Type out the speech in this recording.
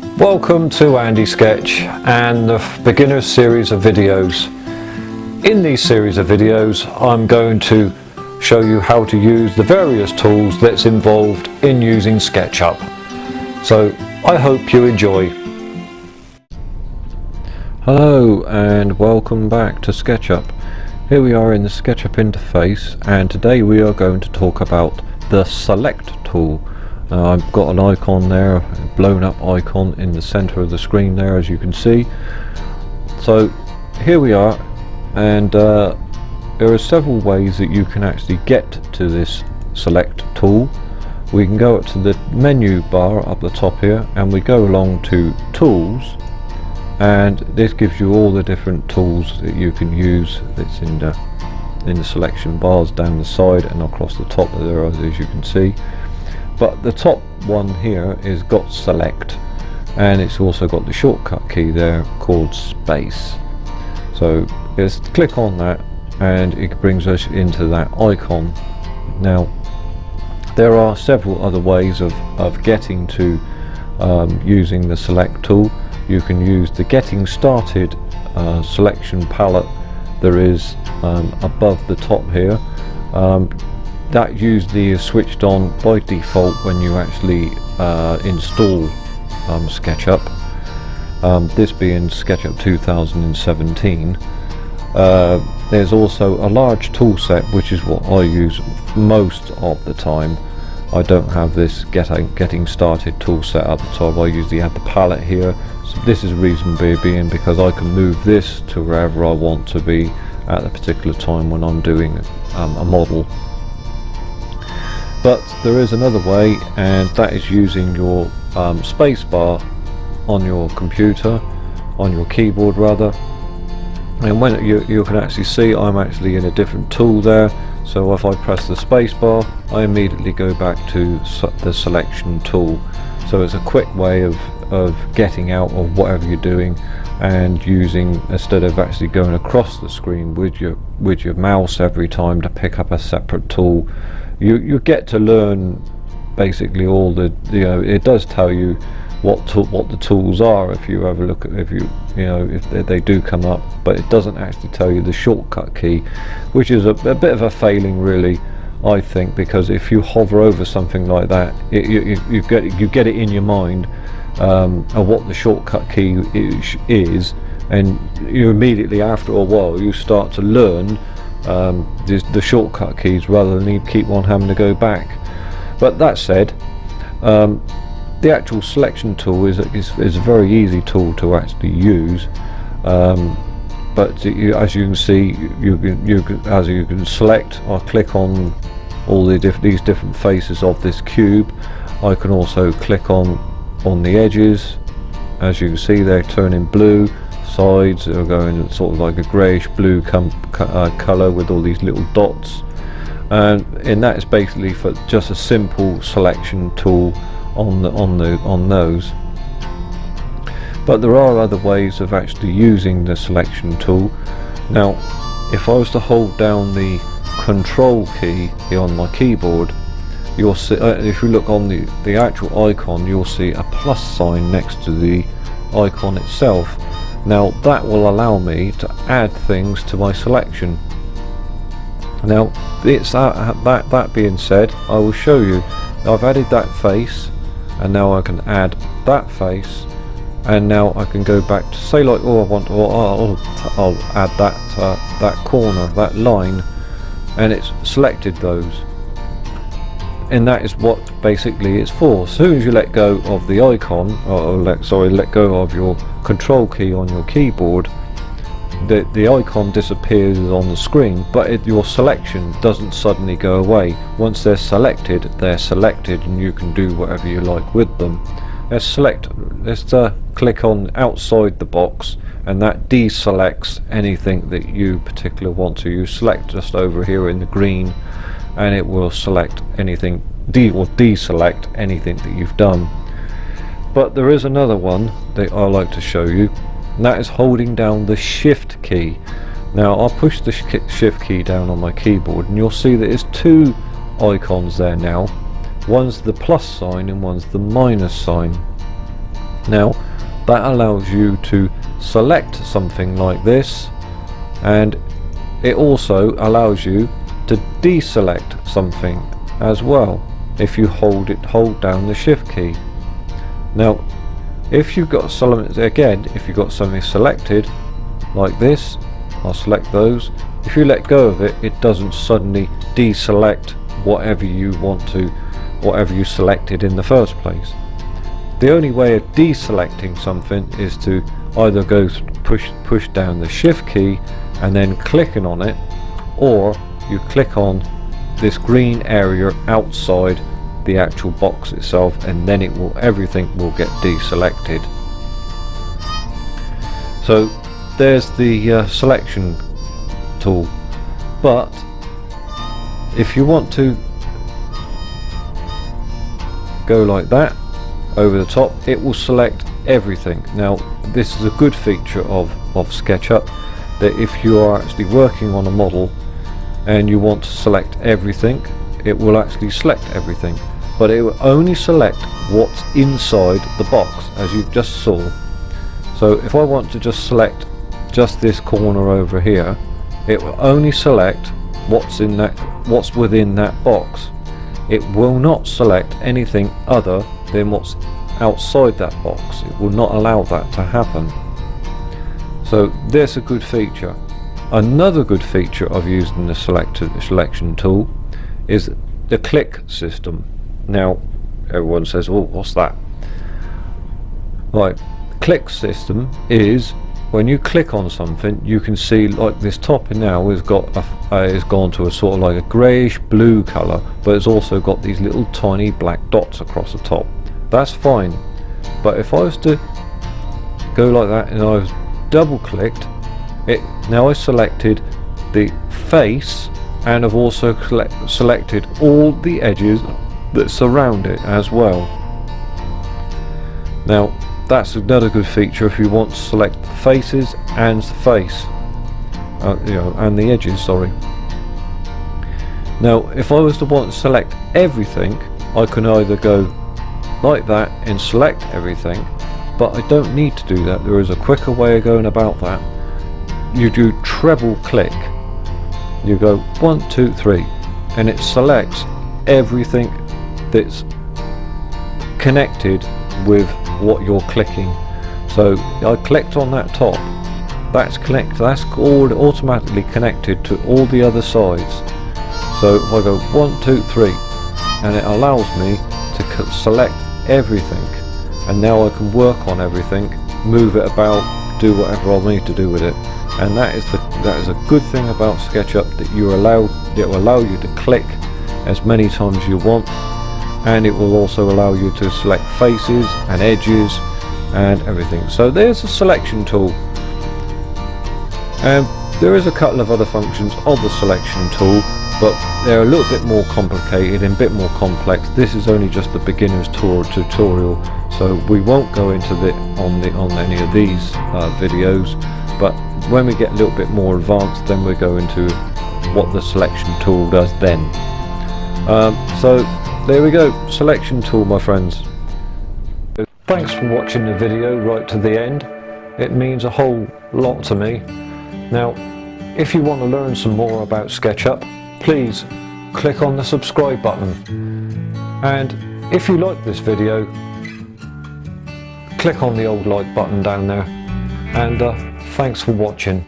Welcome to Handy Sketch and the beginner series of videos. In these series of videos I'm going to show you how to use the various tools that's involved in using SketchUp. So I hope you enjoy. Hello and welcome back to SketchUp. Here we are in the SketchUp interface, and today we are going to talk about the Select tool. I've got an icon there, a blown up icon in the center of the screen there, as you can see. So here we are, and there are several ways that you can actually get to this Select tool. We can go up to the menu bar up the top here, and we go along to Tools, and this gives you all the different tools that you can use. That's in the selection bars down the side and across the top there, as you can see. But the top one here is got Select, and it's also got the shortcut key there called Space. So just click on that and it brings us into that icon. Now there are several other ways of getting to using the Select tool. You can use the Getting Started selection palette there is above the top here. That usually is switched on by default when you actually install SketchUp, this being SketchUp 2017. There's also a large tool set, which is what I use most of the time. I don't have this getting started tool set at the top. I usually have the palette here. So this is reason being because I can move this to wherever I want to be at a particular time when I'm doing a model. But there is another way, and that is using your space bar on your computer, on your keyboard rather. And when you can actually see I'm actually in a different tool there. So if I press the space bar, I immediately go back to the selection tool. So it's a quick way of getting out of whatever you're doing and using, instead of actually going across the screen with your mouse every time to pick up a separate tool. You get to learn basically all the, it does tell you what the tools are if you ever look at, if they do come up, but it doesn't actually tell you the shortcut key, which is a bit of a failing really, I think, because if you hover over something like that, you get it in your mind of what the shortcut key is, and you immediately after a while you start to learn the shortcut keys rather than you keep on having to go back. But that said, the actual selection tool is a very easy tool to actually use, but as you can see, you can select or click on all these different faces of this cube. I can also click on the edges. As you can see, they're turning blue. Sides are going sort of like a greyish blue colour with all these little dots, and that is basically for just a simple selection tool on those. But there are other ways of actually using the selection tool. Now if I was to hold down the control key here on my keyboard, you'll see, if you look on the actual icon, you'll see a plus sign next to the icon itself. Now that will allow me to add things to my selection. Now it's that being said, I will show you. I've added that face, and now I can add that face, and now I can go back to say like, I'll add that corner, that line, and it's selected those. And that is what basically it's for. As soon as you let go of the icon, let go of your control key on your keyboard, the icon disappears on the screen, but your selection doesn't suddenly go away. Once they're selected, and you can do whatever you like with them. Let's click on outside the box, and that deselects anything that you particularly want to. You select just over here in the green, and it will select anything, or deselect anything that you've done. But there is another one that I like to show you, and that is holding down the Shift key. Now I'll push the Shift key down on my keyboard, and you'll see that there's two icons there now. One's the plus sign and one's the minus sign. Now that allows you to select something like this, and it also allows you to deselect something as well if you hold down the shift key. Now if you've got something selected like this, I'll select those. If you let go of it, it doesn't suddenly deselect whatever you selected in the first place. The only way of deselecting something is to either push down the shift key and then clicking on it, or you click on this green area outside the actual box itself, and then everything will get deselected. So there's the selection tool. But if you want to go like that over the top, it will select everything. Now this is a good feature of SketchUp, that if you are actually working on a model and you want to select everything, it will actually select everything, but it will only select what's inside the box, as you just saw. So if I want to just select just this corner over here, it will only select what's within that box. It will not select anything other than what's outside that box. It will not allow that to happen. So there's a good feature. Another good feature of using the selection tool is the click system. Now everyone says, oh, what's that? Right, click system is when you click on something, you can see like this top now has gone to a sort of like a greyish blue colour, but it's also got these little tiny black dots across the top. That's fine, but if I was to go like that and I was double clicked it, now I selected the face and I've also selected all the edges that surround it as well. Now that's another good feature if you want to select the faces and the face, and the edges, sorry. Now if I was to want to select everything, I can either go like that and select everything, but I don't need to do that. There is a quicker way of going about that. You do treble click, you go 1, 2, 3, and it selects everything that's connected with what you're clicking. So I clicked on that top, that's all automatically connected to all the other sides. So if I go 1, 2, 3, and it allows me to select everything, and now I can work on everything, move it about, do whatever I need to do with it. And that is a good thing about SketchUp, that it will allow you to click as many times as you want, and it will also allow you to select faces and edges and everything. So there's a selection tool, and there is a couple of other functions of the selection tool, but they're a little bit more complicated and a bit more complex. This is only just the beginner's tutorial, so we won't go into on any of these videos, but when we get a little bit more advanced, then we go into what the selection tool does then. So there we go, selection tool, my friends. Thanks for watching the video right to the end. It means a whole lot to me. Now if you want to learn some more about SketchUp, please click on the subscribe button, and if you like this video, click on the old like button down there, and thanks for watching.